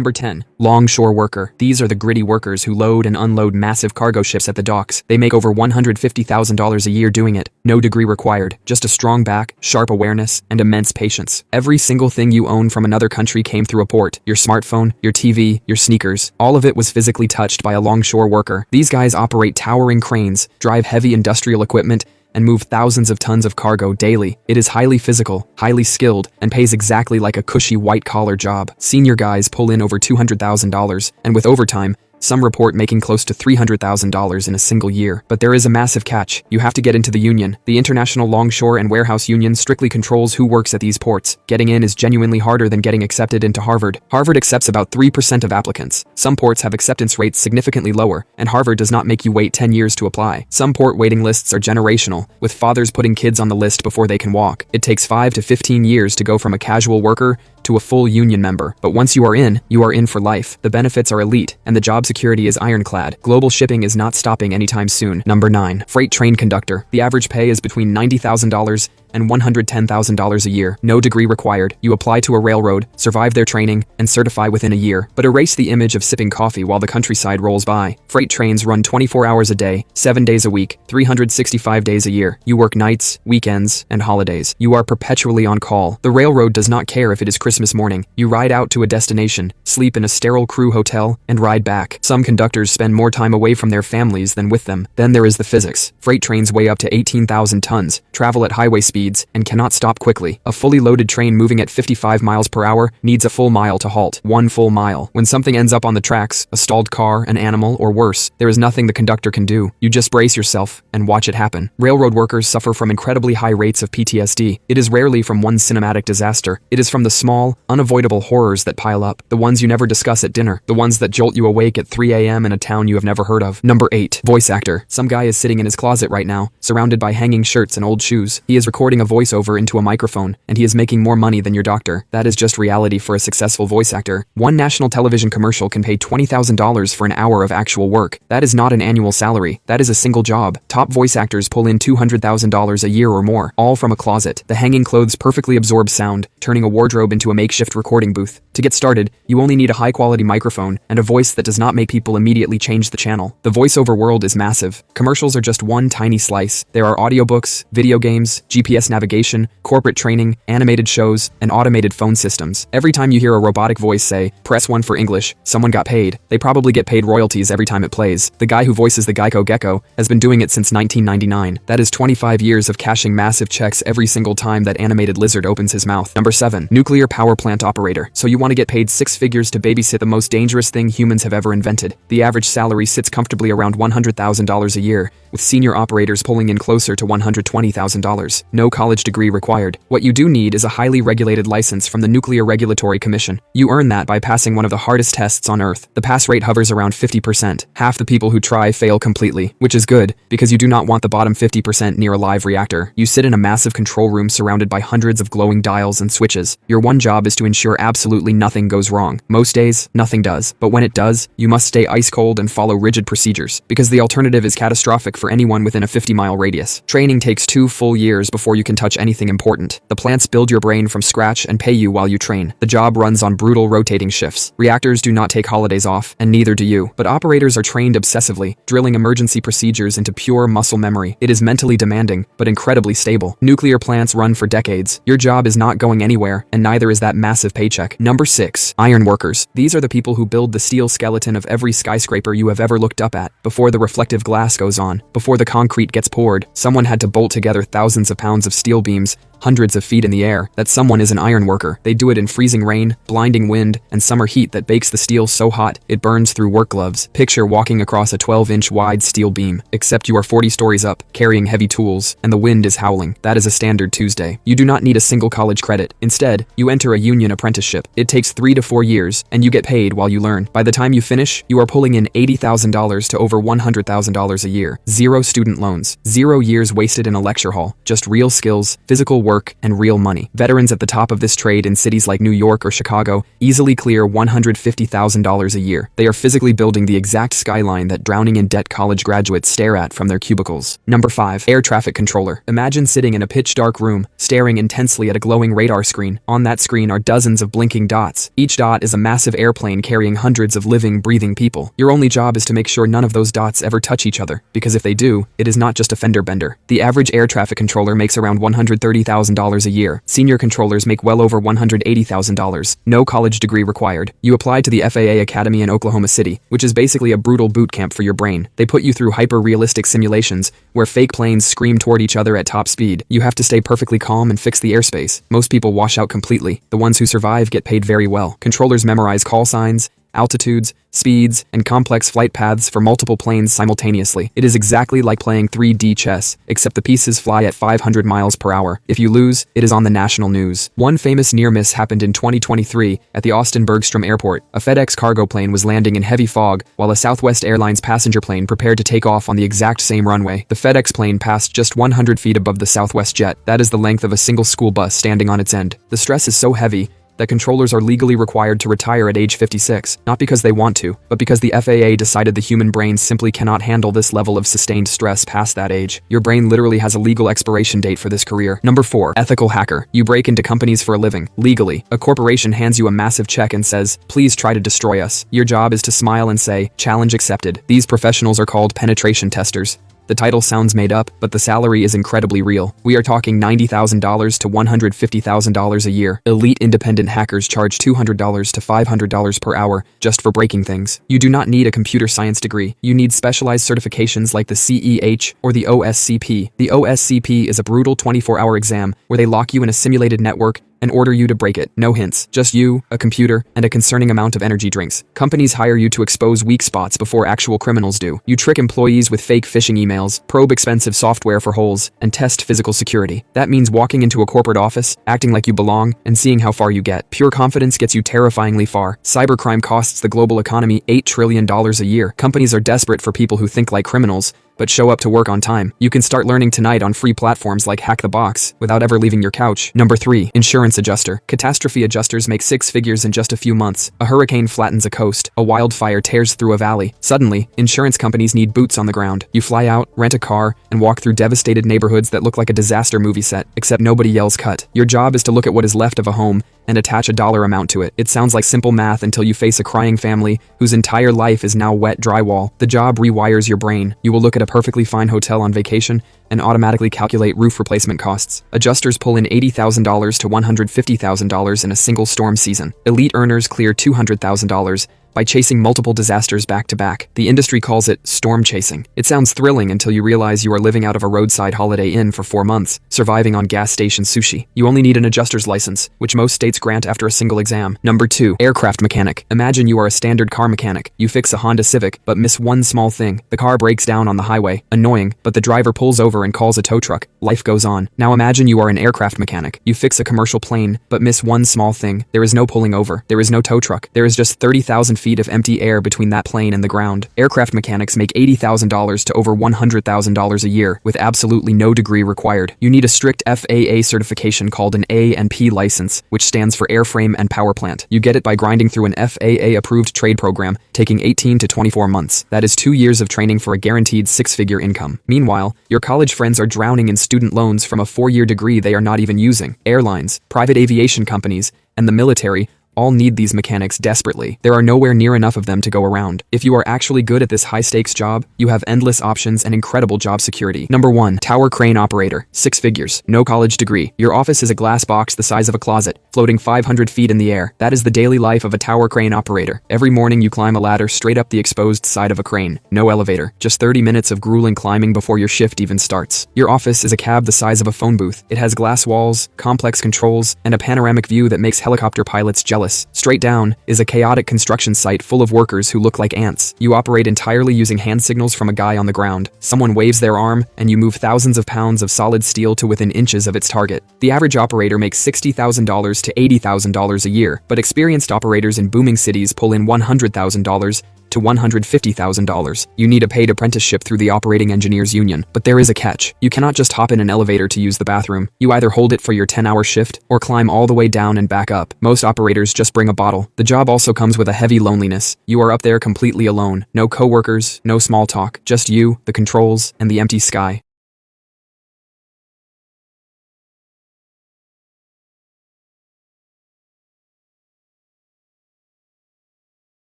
Number 10. Longshore worker. These are the gritty workers who load and unload massive cargo ships at the docks. They make over $150,000 a year doing it. No degree required, just a strong back, sharp awareness, and immense patience. Every single thing you own from another country came through a port. Your smartphone, your TV, your sneakers, all of it was physically touched by a longshore worker. These guys operate towering cranes, drive heavy industrial equipment, and move thousands of tons of cargo daily. It is highly physical, highly skilled, and pays exactly like a cushy white-collar job. Senior guys pull in over $200,000, and with overtime, some report making close to $300,000 in a single year. But there is a massive catch. You have to get into the union. The International Longshore and Warehouse Union strictly controls who works at these ports. Getting in is genuinely harder than getting accepted into Harvard. Harvard accepts about 3% of applicants. Some ports have acceptance rates significantly lower, and Harvard does not make you wait 10 years to apply. Some port waiting lists are generational, with fathers putting kids on the list before they can walk. It takes 5 to 15 years to go from a casual worker to a full union member. But once you are in for life. The benefits are elite, and the job security is ironclad. Global shipping is not stopping anytime soon. Number 9. Freight train conductor. The average pay is between $90,000 and $110,000 a year. No degree required. You apply to a railroad, survive their training, and certify within a year. But erase the image of sipping coffee while the countryside rolls by. Freight trains run 24 hours a day, 7 days a week, 365 days a year. You work nights, weekends, and holidays. You are perpetually on call. The railroad does not care if it is Christmas morning. You ride out to a destination, sleep in a sterile crew hotel, and ride back. Some conductors spend more time away from their families than with them. Then there is the physics. Freight trains weigh up to 18,000 tons, travel at highway speeds, and cannot stop quickly. A fully loaded train moving at 55 miles per hour needs a full mile to halt. 1 full mile. When something ends up on the tracks, a stalled car, an animal, or worse, there is nothing the conductor can do. You just brace yourself and watch it happen. Railroad workers suffer from incredibly high rates of PTSD. It is rarely from one cinematic disaster. It is from the small, unavoidable horrors that pile up. The ones you never discuss at dinner. The ones that jolt you awake at 3 a.m. in a town you have never heard of. Number 8. Voice actor. Some guy is sitting in his closet right now, surrounded by hanging shirts and old shoes. He is recording a voiceover into a microphone, and he is making more money than your doctor. That is just reality for a successful voice actor. One national television commercial can pay $20,000 for an hour of actual work. That is not an annual salary. That is a single job. Top voice actors pull in $200,000 a year or more, all from a closet. The hanging clothes perfectly absorb sound, turning a wardrobe into a makeshift recording booth. To get started, you only need a high-quality microphone and a voice that does not make people immediately change the channel. The voiceover world is massive. Commercials are just one tiny slice. There are audiobooks, video games, GPS navigation, corporate training, animated shows, and automated phone systems. Every time you hear a robotic voice say, "Press 1 for English," someone got paid. They probably get paid royalties every time it plays. The guy who voices the Geico Gecko has been doing it since 1999. That is 25 years of cashing massive checks every single time that animated lizard opens his mouth. Number 7. Nuclear power plant operator. So you want to get paid 6 figures to babysit the most dangerous thing humans have ever invented. The average salary sits comfortably around $100,000 a year, with senior operators pulling in closer to $120,000. No college degree required. What you do need is a highly regulated license from the Nuclear Regulatory Commission. You earn that by passing one of the hardest tests on Earth. The pass rate hovers around 50%. Half the people who try fail completely, which is good, because you do not want the bottom 50% near a live reactor. You sit in a massive control room surrounded by hundreds of glowing dials and switches. Your one job is to ensure absolutely nothing goes wrong. Most days, nothing does. But when it does, you must stay ice cold and follow rigid procedures, because the alternative is catastrophic for anyone within a 50-mile radius. Training takes 2 full years before you can touch anything important. The plants build your brain from scratch and pay you while you train. The job runs on brutal rotating shifts. Reactors do not take holidays off, and neither do you. But operators are trained obsessively, drilling emergency procedures into pure muscle memory. It is mentally demanding, but incredibly stable. Nuclear plants run for decades. Your job is not going anywhere, and neither is that massive paycheck. Number 6. Iron workers. These are the people who build the steel skeleton of every skyscraper you have ever looked up at. Before the reflective glass goes on, before the concrete gets poured, someone had to bolt together thousands of pounds of steel beams hundreds of feet in the air. That someone is an iron worker. They do it in freezing rain, blinding wind, and summer heat that bakes the steel so hot it burns through work gloves. Picture walking across a 12-inch wide steel beam, except you are 40 stories up, carrying heavy tools, and the wind is howling. That is a standard Tuesday. You do not need a single college credit. Instead, you enter a union apprenticeship. It takes 3 to 4 years, and you get paid while you learn. By the time you finish, you are pulling in $80,000 to over $100,000 a year. 0 student loans. 0 years wasted in a lecture hall. Just real skills, physical work, and real money. Veterans at the top of this trade in cities like New York or Chicago easily clear $150,000 a year. They are physically building the exact skyline that drowning in debt college graduates stare at from their cubicles. Number 5. Air traffic controller. Imagine sitting in a pitch-dark room, staring intensely at a glowing radar screen. On that screen are dozens of blinking dots. Each dot is a massive airplane carrying hundreds of living, breathing people. Your only job is to make sure none of those dots ever touch each other, because if they do, it is not just a fender bender. The average air traffic controller makes around $130,000 a year. Senior controllers make well over $180,000. No college degree required. You apply to the FAA Academy in Oklahoma City, which is basically a brutal boot camp for your brain. They put you through hyper-realistic simulations where fake planes scream toward each other at top speed. You have to stay perfectly calm and fix the airspace. Most people wash out completely. The ones who survive get paid very well. Controllers memorize call signs, altitudes, speeds, and complex flight paths for multiple planes simultaneously. It is exactly like playing 3D chess, except the pieces fly at 500 miles per hour. If you lose, it is on the national news. One famous near miss happened in 2023 at the Austin Bergstrom Airport. A FedEx cargo plane was landing in heavy fog while a Southwest Airlines passenger plane prepared to take off on the exact same runway. The FedEx plane passed just 100 feet above the Southwest jet. That is the length of a single school bus standing on its end. The stress is so heavy that controllers are legally required to retire at age 56, not because they want to, but because the FAA decided the human brain simply cannot handle this level of sustained stress past that age. Your brain literally has a legal expiration date for this career. Number 4. Ethical hacker. You break into companies for a living. Legally, a corporation hands you a massive check and says, "Please try to destroy us." Your job is to smile and say, "Challenge accepted." These professionals are called penetration testers. The title sounds made up, but the salary is incredibly real. We are talking $90,000 to $150,000 a year. Elite independent hackers charge $200 to $500 per hour just for breaking things. You do not need a computer science degree. You need specialized certifications like the CEH or the OSCP. The OSCP is a brutal 24-hour exam where they lock you in a simulated network and order you to break it. No hints. Just you, a computer, and a concerning amount of energy drinks. Companies hire you to expose weak spots before actual criminals do. You trick employees with fake phishing emails, probe expensive software for holes, and test physical security. That means walking into a corporate office, acting like you belong, and seeing how far you get. Pure confidence gets you terrifyingly far. Cybercrime costs the global economy $8 trillion a year. Companies are desperate for people who think like criminals, but show up to work on time. You can start learning tonight on free platforms like Hack the Box without ever leaving your couch. Number 3. Insurance adjuster. Catastrophe adjusters make 6 figures in just a few months. A hurricane flattens a coast. A wildfire tears through a valley. Suddenly, insurance companies need boots on the ground. You fly out, rent a car, and walk through devastated neighborhoods that look like a disaster movie set, except nobody yells cut. Your job is to look at what is left of a home and attach a dollar amount to it. It sounds like simple math until you face a crying family whose entire life is now wet drywall. The job rewires your brain. You will look at a perfectly fine hotel on vacation and automatically calculate roof replacement costs. Adjusters pull in $80,000 to $150,000 in a single storm season. Elite earners clear $200,000 by chasing multiple disasters back to back. The industry calls it storm chasing. It sounds thrilling until you realize you are living out of a roadside Holiday Inn for 4 months, surviving on gas station sushi. You only need an adjuster's license, which most states grant after a single exam. Number 2. Aircraft mechanic. Imagine you are a standard car mechanic. You fix a Honda Civic, but miss one small thing. The car breaks down on the highway. Annoying, but the driver pulls over and calls a tow truck. Life goes on. Now imagine you are an aircraft mechanic. You fix a commercial plane, but miss one small thing. There is no pulling over. There is no tow truck. There is just 30,000 feet of empty air between that plane and the ground. Aircraft mechanics make $80,000 to over $100,000 a year, with absolutely no degree required. You need a strict FAA certification called an A&P license, which stands for Airframe and Power Plant. You get it by grinding through an FAA-approved trade program, taking 18 to 24 months. That is 2 years of training for a guaranteed 6-figure income. Meanwhile, your college friends are drowning in student loans from a 4-year degree they are not even using. Airlines, private aviation companies, and the military all need these mechanics desperately. There are nowhere near enough of them to go around. If you are actually good at this high-stakes job, you have endless options and incredible job security. Number 1. Tower crane operator. 6 figures. No college degree. Your office is a glass box the size of a closet, floating 500 feet in the air. That is the daily life of a tower crane operator. Every morning you climb a ladder straight up the exposed side of a crane. No elevator. Just 30 minutes of grueling climbing before your shift even starts. Your office is a cab the size of a phone booth. It has glass walls, complex controls, and a panoramic view that makes helicopter pilots jealous. Straight down is a chaotic construction site full of workers who look like ants. You operate entirely using hand signals from a guy on the ground. Someone waves their arm, and you move thousands of pounds of solid steel to within inches of its target. The average operator makes $60,000 to $80,000 a year, but experienced operators in booming cities pull in $100,000 to $150,000. You need a paid apprenticeship through the Operating Engineers Union, but there is a catch. You cannot just hop in an elevator to use the bathroom. You either hold it for your 10-hour shift or climb all the way down and back up. Most operators just bring a bottle. The job also comes with a heavy loneliness. You are up there completely alone. No coworkers, no small talk, just you, the controls, and the empty sky.